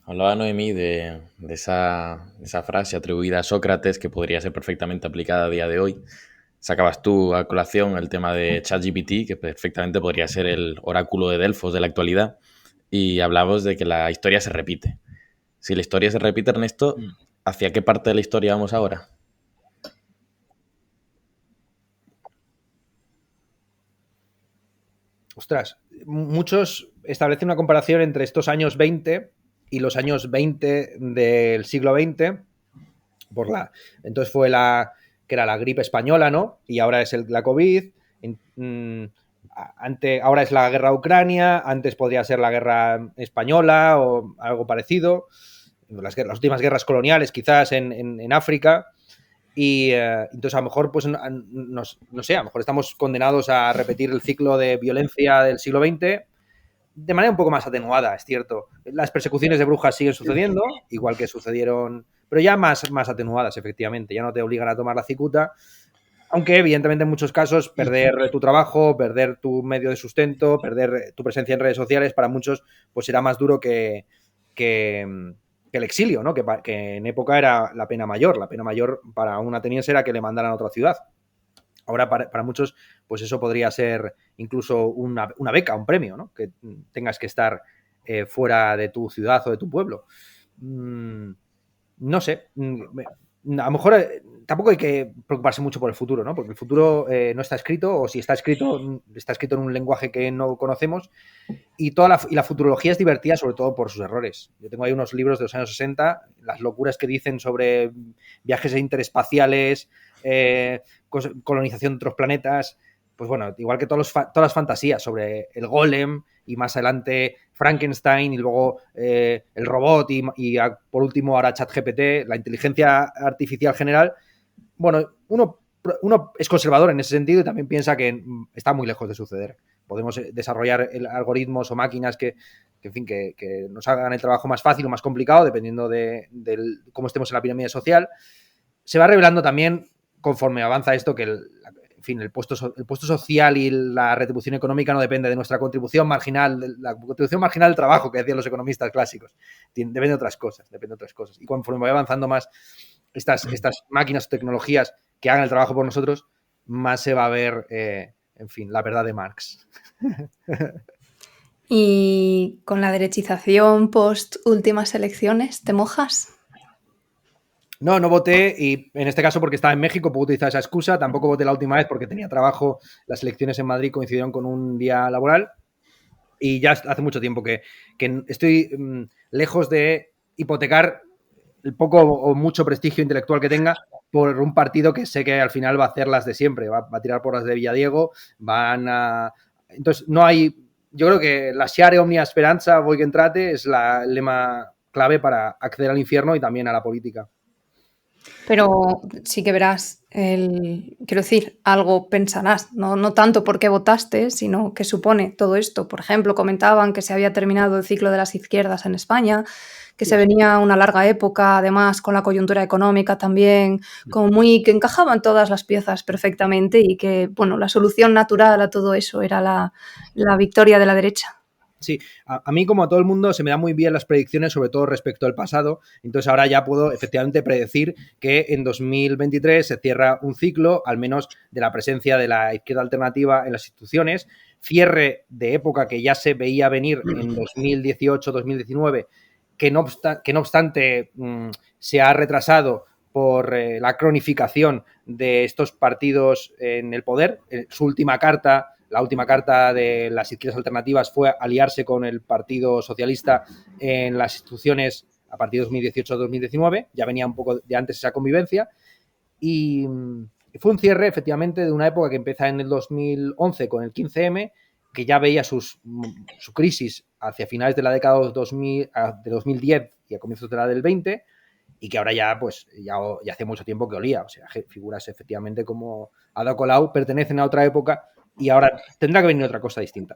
Hablaba Noemí de esa frase atribuida a Sócrates que podría ser perfectamente aplicada a día de hoy. Sacabas tú a colación el tema de ChatGPT, que perfectamente podría ser el oráculo de Delfos de la actualidad, y hablamos de que la historia se repite. Si la historia se repite, Ernesto, ¿hacia qué parte de la historia vamos ahora? Ostras, muchos establecen una comparación entre estos años 20 y los años 20 del siglo XX, por la, entonces fue que era la gripe española, ¿no? Y ahora es la COVID, ahora es la guerra Ucrania, antes podría ser la guerra española o algo parecido, las últimas guerras coloniales quizás en África. Y entonces a lo mejor, pues, no sé, a lo mejor estamos condenados a repetir el ciclo de violencia del siglo XX de manera un poco más atenuada, es cierto. Las persecuciones de brujas siguen sucediendo, igual que sucedieron, pero ya más atenuadas, efectivamente. Ya no te obligan a tomar la cicuta, aunque evidentemente en muchos casos perder tu trabajo, perder tu medio de sustento, perder tu presencia en redes sociales, para muchos pues será más duro que el exilio, ¿no? Que en época era la pena mayor. La pena mayor para un ateniense era que le mandaran a otra ciudad. Ahora para muchos, pues eso podría ser incluso una beca, un premio, ¿no? Que tengas que estar fuera de tu ciudad o de tu pueblo. No sé. A lo mejor tampoco hay que preocuparse mucho por el futuro, ¿no? Porque el futuro no está escrito, o si está escrito en un lenguaje que no conocemos. Y la futurología es divertida sobre todo por sus errores. Yo tengo ahí unos libros de los años 60, las locuras que dicen sobre viajes interespaciales, colonización de otros planetas. Pues bueno, igual que todas las fantasías sobre el golem y más adelante Frankenstein y luego el robot y por último ahora ChatGPT, la inteligencia artificial general. Bueno, uno es conservador en ese sentido y también piensa que está muy lejos de suceder. Podemos desarrollar algoritmos o máquinas en fin, que nos hagan el trabajo más fácil o más complicado, dependiendo de cómo estemos en la pirámide social. Se va revelando también, conforme avanza esto, que en fin, el puesto social y la retribución económica no depende de nuestra contribución marginal, la contribución marginal del trabajo que decían los economistas clásicos. Depende de otras cosas, depende de otras cosas. Y conforme va avanzando más estas máquinas o tecnologías que hagan el trabajo por nosotros, más se va a ver, en fin, la verdad de Marx. Y con la derechización post últimas elecciones, ¿te mojas? No voté y en este caso porque estaba en México puedo utilizar esa excusa. Tampoco voté la última vez porque tenía trabajo. Las elecciones en Madrid coincidieron con un día laboral y ya hace mucho tiempo que estoy lejos de hipotecar el poco o mucho prestigio intelectual que tenga por un partido que sé que al final va a hacer las de siempre, va a tirar por las de Villadiego, entonces no hay, yo creo que la Share Omnia Speranza voi que entrate es el lema clave para acceder al infierno y también a la política. Pero sí que verás, quiero decir, algo pensarás, no tanto por qué votaste, sino qué supone todo esto. Por ejemplo, comentaban que se había terminado el ciclo de las izquierdas en España, que se venía una larga época, además con la coyuntura económica también, que encajaban todas las piezas perfectamente y que, bueno, la solución natural a todo eso era la victoria de la derecha. Sí, a mí como a todo el mundo se me dan muy bien las predicciones, sobre todo respecto al pasado. Entonces ahora ya puedo efectivamente predecir que en 2023 se cierra un ciclo, al menos de la presencia de la izquierda alternativa en las instituciones, cierre de época que ya se veía venir en 2018-2019, que no obstante se ha retrasado por la cronificación de estos partidos en el poder. Su última carta, la última carta de las izquierdas alternativas, fue aliarse con el Partido Socialista en las instituciones a partir de 2018-2019. Ya venía un poco de antes esa convivencia. Y fue un cierre, efectivamente, de una época que empieza en el 2011 con el 15M, que ya veía su crisis hacia finales de la década de 2010 y a comienzos de la del 20, y que ahora ya, pues, ya hace mucho tiempo que olía. O sea, figuras efectivamente como Ada Colau pertenecen a otra época y ahora tendrá que venir otra cosa distinta.